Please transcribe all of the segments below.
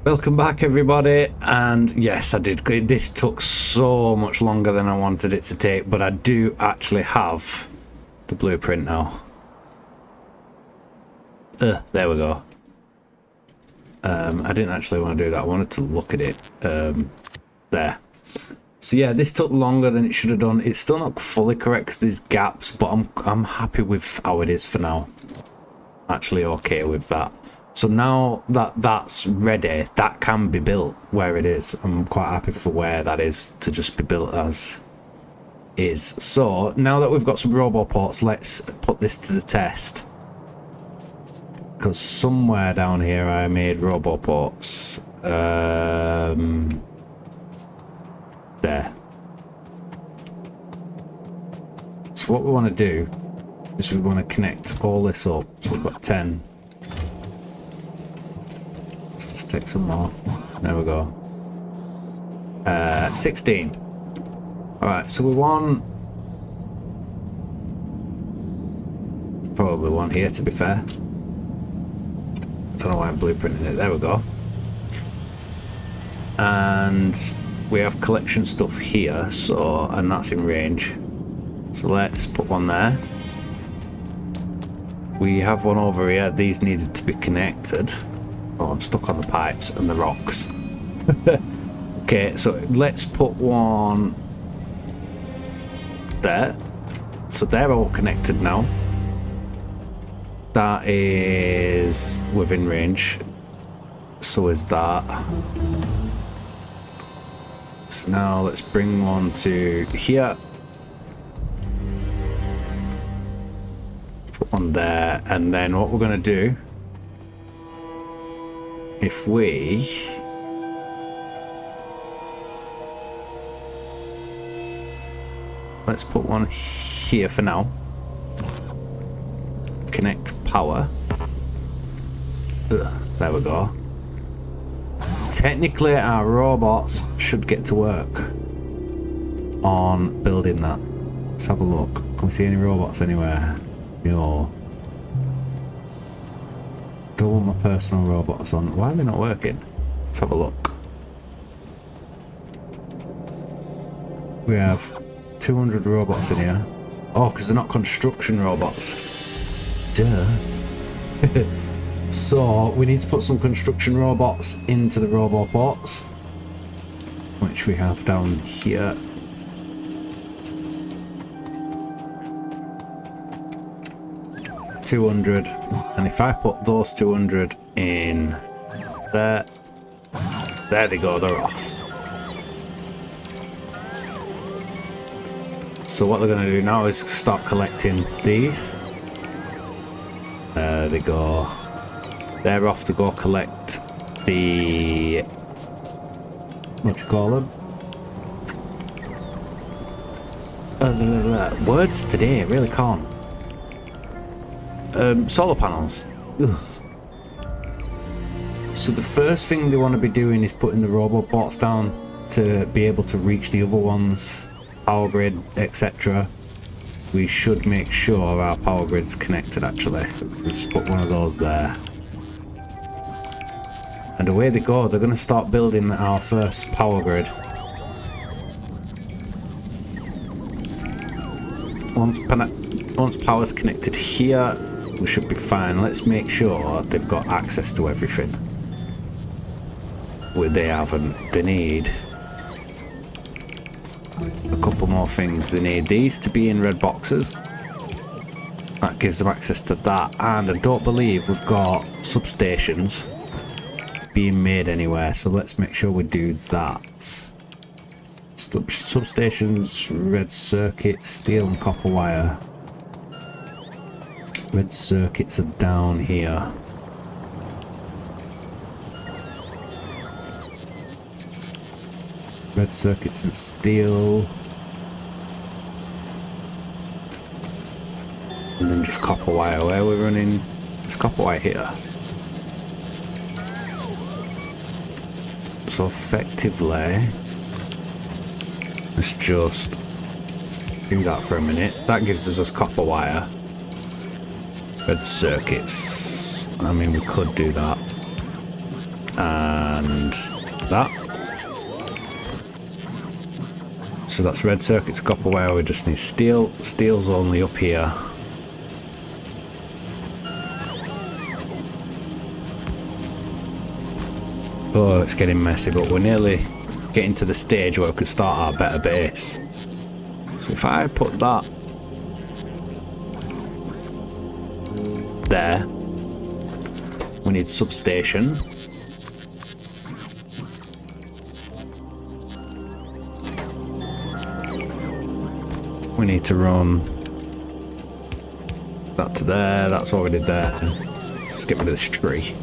Welcome back, everybody, and yes, I did. This took so much longer than I wanted it to take, but I do actually have the blueprint now. There we go. I didn't actually want to do that. I wanted to look at it. There. So yeah, this took longer than it should have done. It's still not fully correct because there's gaps, but I'm happy with how it is for now. Actually okay with that. So now that that's ready, that can be built where it is. I'm quite happy for where that is to just be built as is. So now that we've got some roboports, let's put this to the test. Because somewhere down here I made roboports. There. So what we want to do is we want to connect all this up. So we've got 10. Let's just take some more. There we go. 16. Alright, so we want... probably one here, to be fair. Don't know why I'm blueprinting it. There we go. And we have collection stuff here, so, and that's in range. So let's put one there. We have one over here. These needed to be connected. Oh, I'm stuck on the pipes and the rocks. Okay, so let's put one there. So they're all connected now. That is within range. So is that. So now let's bring one to here. Put one there, and then what we're going to do, if we let's put one here for now. Connect power. There we go. Technically our robots should get to work on building that. Let's have a look. Can we see any robots anywhere? No. Don't want my personal robots on. Why are they not working? Let's have a look. We have 200 robots in here. Oh, because they're not construction robots. Duh. So we need to put some construction robots into the roboports, which we have down here. $200, and if I put those 200 in there, there they go, they're off. So what they're going to do now is start collecting these. There they go. They're off to go collect the... what do you call them? Words today, I really can't. Solar panels. Ugh. So the first thing they want to be doing is putting the roboports down to be able to reach the other ones, power grid, etc. We should make sure our power grid's connected actually. Let's put one of those there. And away they go, they're going to start building our first power grid. Once power's connected here, we should be fine. Let's make sure they've got access to everything. Well, they haven't. They need a couple more things. They need these to be in red boxes. That gives them access to that. And I don't believe we've got substations being made anywhere, so let's make sure we do that. Substations, red circuits, steel and copper wire. Red circuits are down here. Red circuits and steel. And then just copper wire. Where are we running? It's copper wire here. So effectively, let's just do that for a minute. That gives us copper wire. Red circuits. I mean, we could do that. And and that. So that's red circuits, copper wire. We just need steel. Steel's only up here. Oh, it's getting messy, but we're nearly getting to the stage where we could start our better base. So if I put that there, we need substation. We need to run that to there. That's already there. Let's get rid of this tree.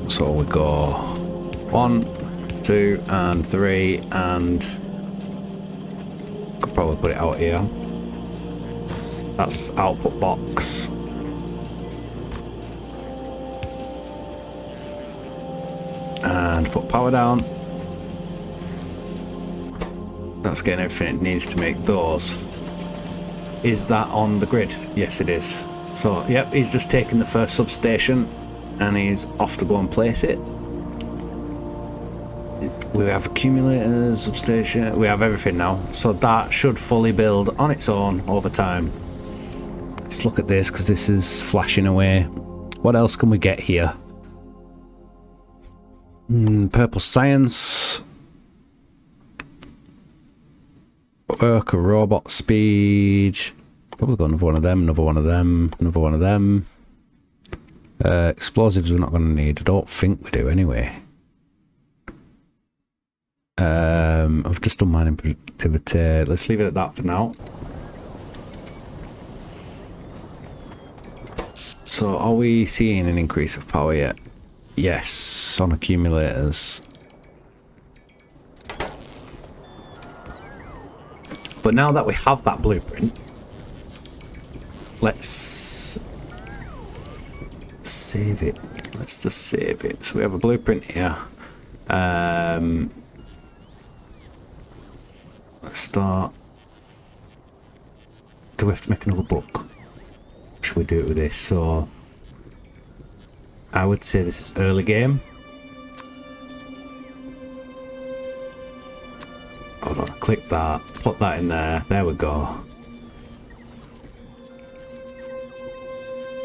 So we go 1, 2, and 3, and could probably put it out here. That's output box. And put power down. That's getting everything it needs to make those. Is that on the grid? Yes, it is. So, yep, he's just taken the first substation and he's off to go and place it. We have accumulators, substation, we have everything now. So that should fully build on its own over time. Let's look at this because this is flashing away. What else can we get here? Purple science. Work, robot speed. Probably got another one of them, another one of them, another one of them. Explosives we're not going to need. I don't think we do anyway. I've just done mining productivity. Let's leave it at that for now. So are we seeing an increase of power yet? Yes, on accumulators. But now that we have that blueprint, let's save it. Let's just save it. So we have a blueprint here. Let's start. Do we have to make another book? Should we do it with this? So I would say this is early game. Hold on, click that, put that in there, there we go.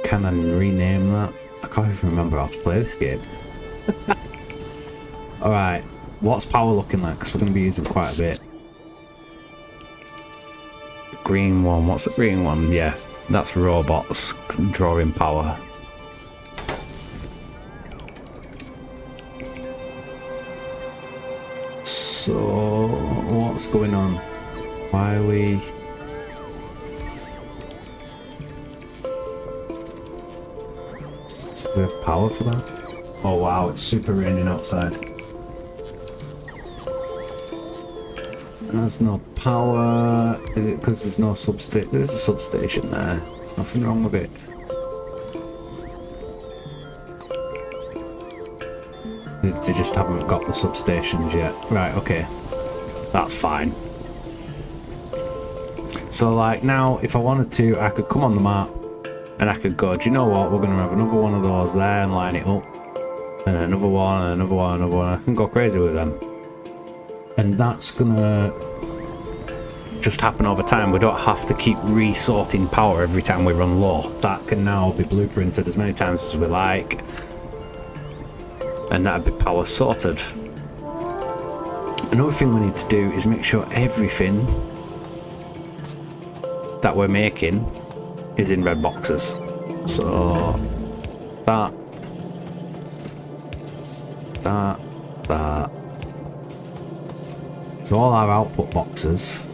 Can I rename that? I can't even remember how to play this game. Alright, what's power looking like? Because we're going to be using quite a bit. The green one, what's the green one? Yeah, that's robots drawing power. So, what's going on? Why are we... Do we have power for that? Oh wow, it's super raining outside. There's no power. Is it because there's no substation? There's a substation there. There's nothing wrong with it. They just haven't got the substations yet. Right, okay. That's fine. So like now, if I wanted to, I could come on the map and I could go, do you know what? We're going to have another one of those there and line it up. And another one, and another one, another one. I can go crazy with them. And that's going to just happen over time. We don't have to keep resorting power every time we run low. That can now be blueprinted as many times as we like. And that'd be power sorted. Another thing we need to do is make sure everything that we're making is in red boxes. So that. So all our output boxes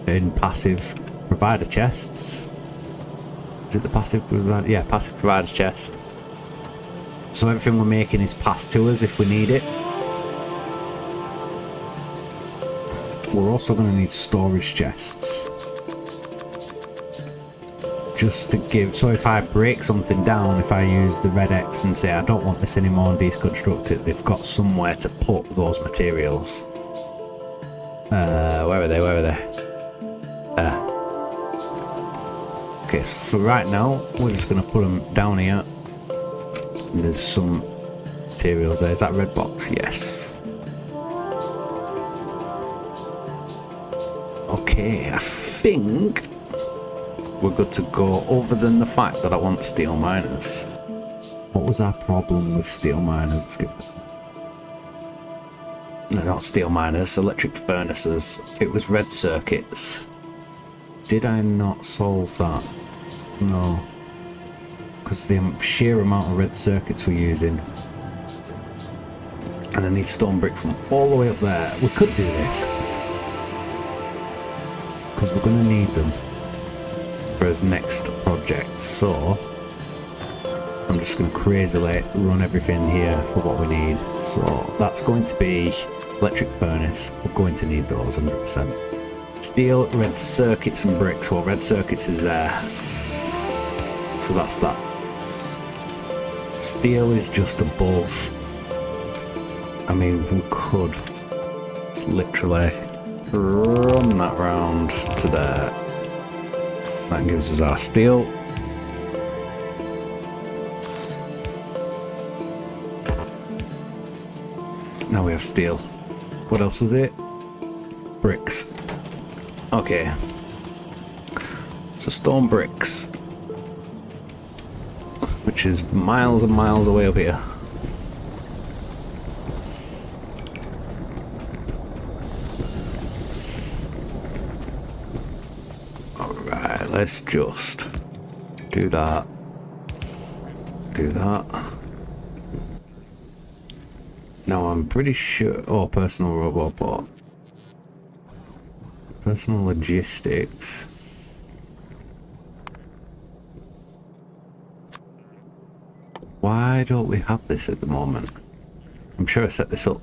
in passive provider chests. Is it the passive provider? Yeah, passive provider chest. So everything we're making is passed to us if we need it. We're also going to need storage chests. Just to give, so if I break something down, if I use the red X and say I don't want this anymore and deconstruct it, they've got somewhere to put those materials. Where are they? Where are they? There. Okay, so for right now, we're just going to put them down here. And there's some materials there. Is that red box? Yes. Okay, I think we're good to go, other than the fact that I want steel miners. What was our problem with steel miners? No, not steel miners, electric furnaces. It was red circuits. Did I not solve that? No. Because the sheer amount of red circuits we're using. And I need stone brick from all the way up there. We could do this. Because we're going to need them for his next project. So I'm just going to crazily run everything here for what we need. So that's going to be electric furnace. We're going to need those 100%. Steel, red circuits and bricks. Well, red circuits is there. So that's that. Steel is just above. I mean, we could literally run that round to there. That gives us our steel. Now we have steel. What else was it? Bricks. Okay. So stone bricks. Which is miles and miles away up here. Alright, let's just do that. Do that. Now I'm pretty sure... Oh, personal robot bot. Personal logistics. Why don't we have this at the moment? I'm sure I set this up.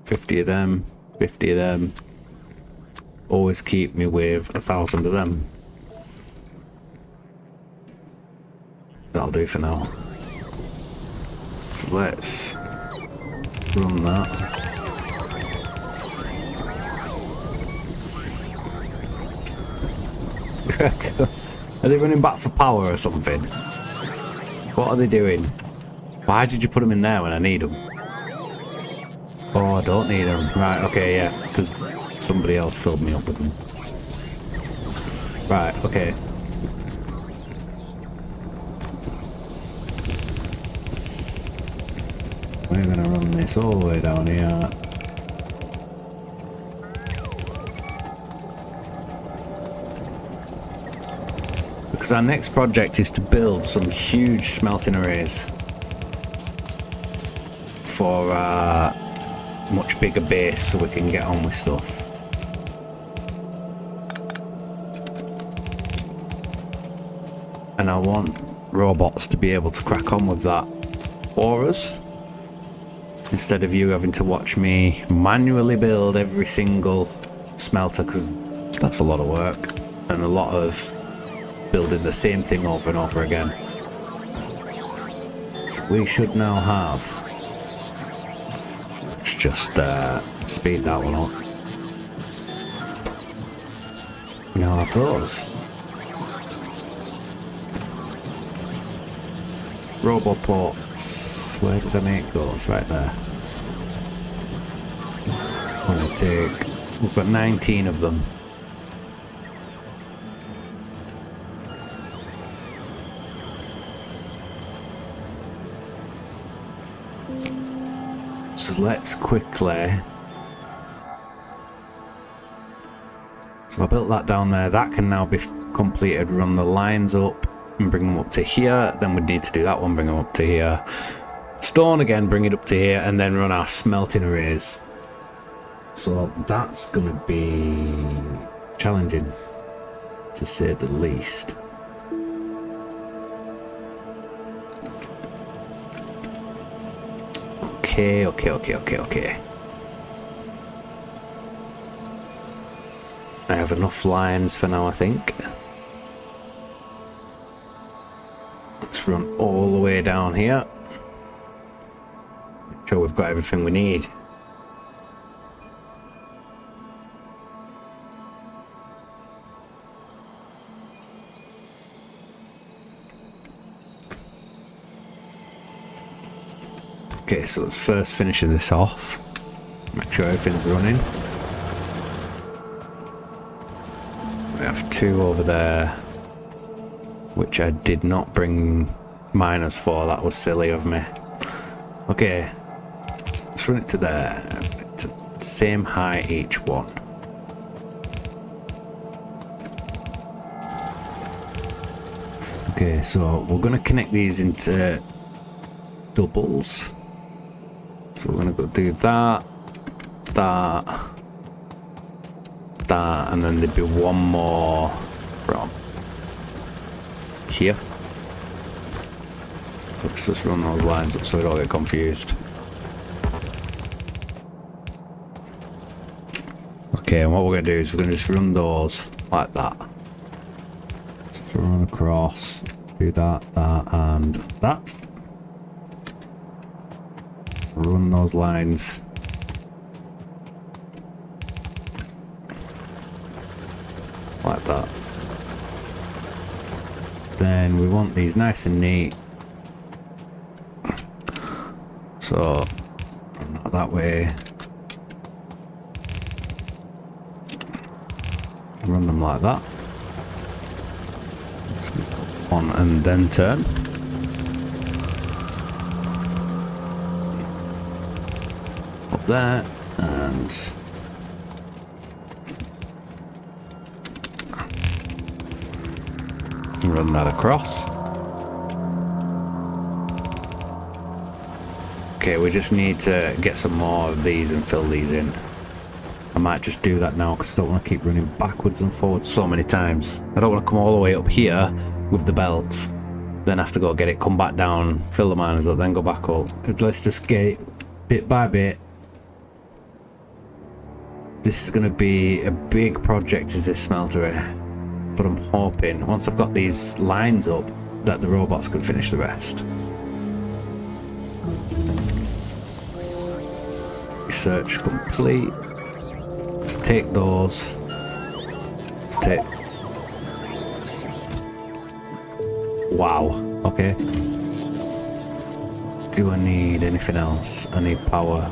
50 of them, 50 of them. Always keep me with 1,000 of them. That'll do for now. So let's run that. Are they running back for power or something? What are they doing? Why did you put them in there when I need them? Oh, I don't need them. Right, okay, yeah, because somebody else filled me up with them. Right, okay. We're gonna run this all the way down here. Because our next project is to build some huge smelting arrays for a much bigger base so we can get on with stuff. And I want robots to be able to crack on with that for us, instead of you having to watch me manually build every single smelter, because that's a lot of work and a lot of building the same thing over and over again. So we should now have, let's just speed that one up. We now have those. Roboports, where did I make those? Right there. I'm gonna take, we've got 19 of them. So let's quickly... So I built that down there. That can now be completed. Run the lines up and bring them up to here. Then we need to do that one, bring them up to here. Stone again, bring it up to here, and then run our smelting arrays. So that's going to be challenging, to say the least. Okay. I have enough lines for now, I think. Let's run all the way down here. Make sure we've got everything we need. Okay, so let's first finish this off. Make sure everything's running. We have 2 over there, which I did not bring miners for. That was silly of me. Okay, let's run it to there. To same height each one. Okay, so we're going to connect these into doubles. So we're going to go do that, that, and then there'd be one more from here. So let's just run those lines up so we don't get confused. Okay, and what we're going to do is we're going to just run those like that. So if we run across, do that, that, and that. Run those lines. Like that. Then we want these nice and neat. So, not that way. Run them like that. On and then turn. Up there and run that across. Okay, we just need to get some more of these and fill these in. I might just do that now because I don't want to keep running backwards and forwards so many times. I don't want to come all the way up here with the belts, then have to go get it, come back down, fill the miners up, then go back up. Let's just get it bit by bit. This is going to be a big project, is this smeltery, but I'm hoping once I've got these lines up that the robots can finish the rest. Research complete. Let's take those. Let's take... Wow, okay. Do I need anything else? I need power.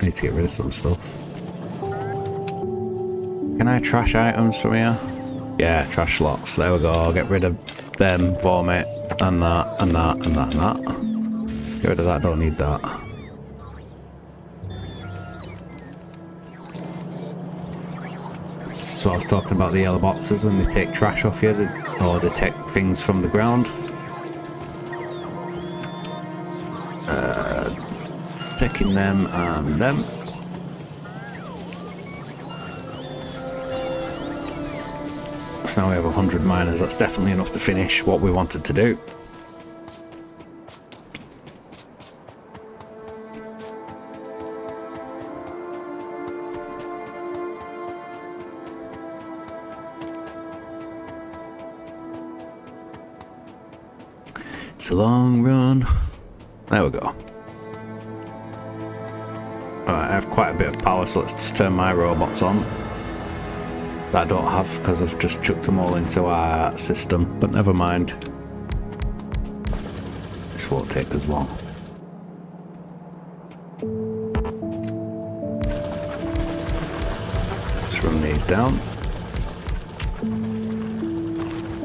I need to get rid of some stuff. Can I trash items from here? Yeah, trash locks. There we go. I'll get rid of them for me. And that, and that, and that, and that. Get rid of that, don't need that. This is what I was talking about, the yellow boxes when they take trash off you, or they take things from the ground. Taking them and them. So now we have 100 miners. That's definitely enough to finish what we wanted to do. It's a long run. There we go. Alright, I have quite a bit of power, so let's just turn my robots on. That I don't have because I've just chucked them all into our system, but never mind. This won't take as long. Just run these down.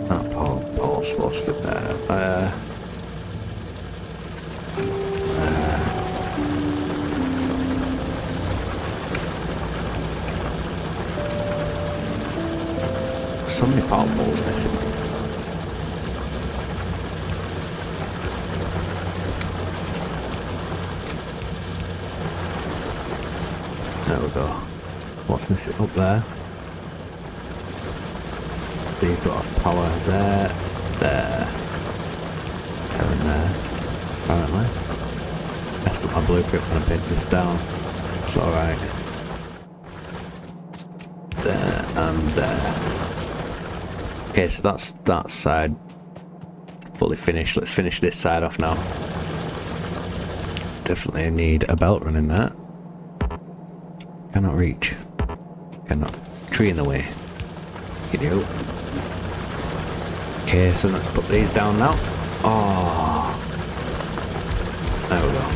That pole's supposed to be there. So many power poles missing. There we go. What's missing up there? These don't have power. There, there, and there. Apparently. Messed up my blueprint when I pinned this down. It's alright. There and there. Okay, so that's that side fully finished. Let's finish this side off now. Definitely need a belt running that. Cannot reach. Cannot. Tree in the way. Get you. Okay, so let's put these down now. Oh, there we go.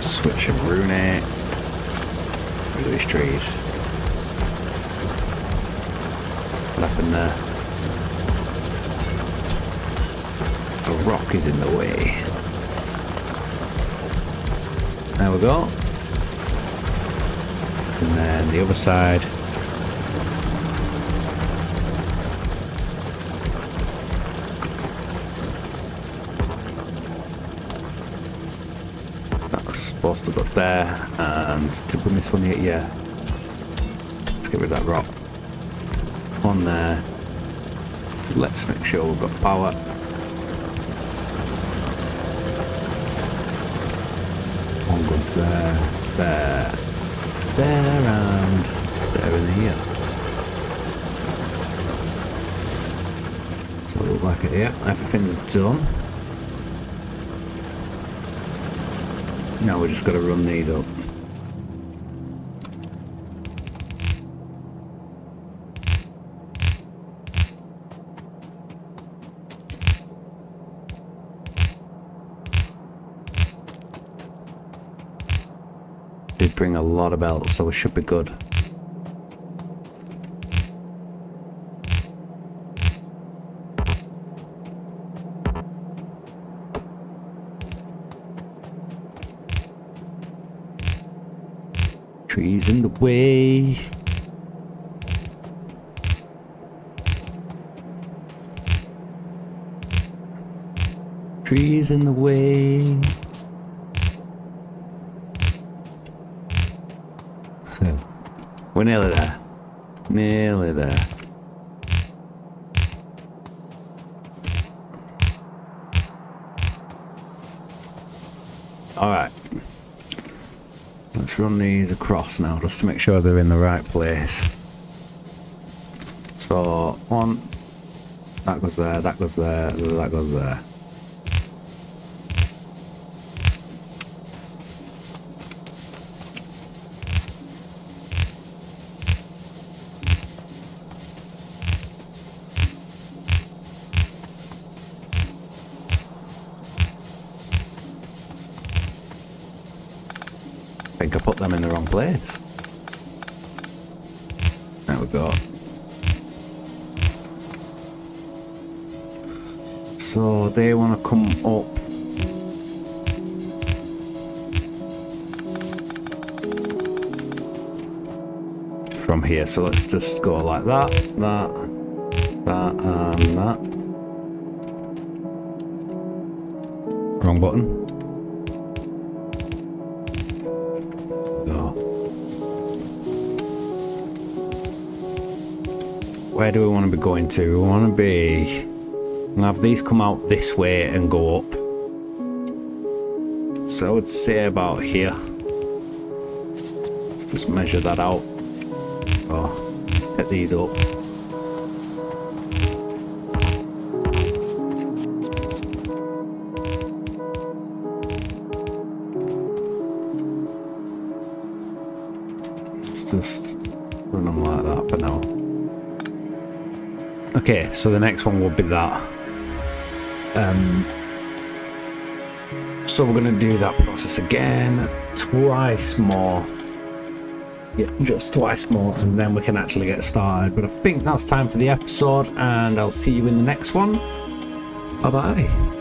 Switch and Rooney. Look at these trees. What happened there? A rock is in the way. There we go. And then the other side. That was supposed to go there. And did we miss one yet? Yeah. Let's get rid of that rock. One there. Let's make sure we've got power. One goes there, there, there, and there in here. So it looks like it, yeah, everything's done. Now we just got to run these up. Did bring a lot of belts, so we should be good. Trees in the way. Trees in the way. We're nearly there. Nearly there. Alright. Let's run these across now just to make sure they're in the right place. So, one. That goes there, that goes there, that goes there. I think I put them in the wrong place. There we go. So they want to come up. From here, so let's just go like that, that, and that. Wrong button. Where do we want to be going to? We want to be... We'll have these come out this way and go up. So I would say about here. Let's just measure that out. Oh, get these up. Let's just run them like that for now. Okay, so the next one will be that. So we're going to do that process again, twice more. Yeah, just twice more, and then we can actually get started. But I think that's time for the episode, and I'll see you in the next one. Bye-bye.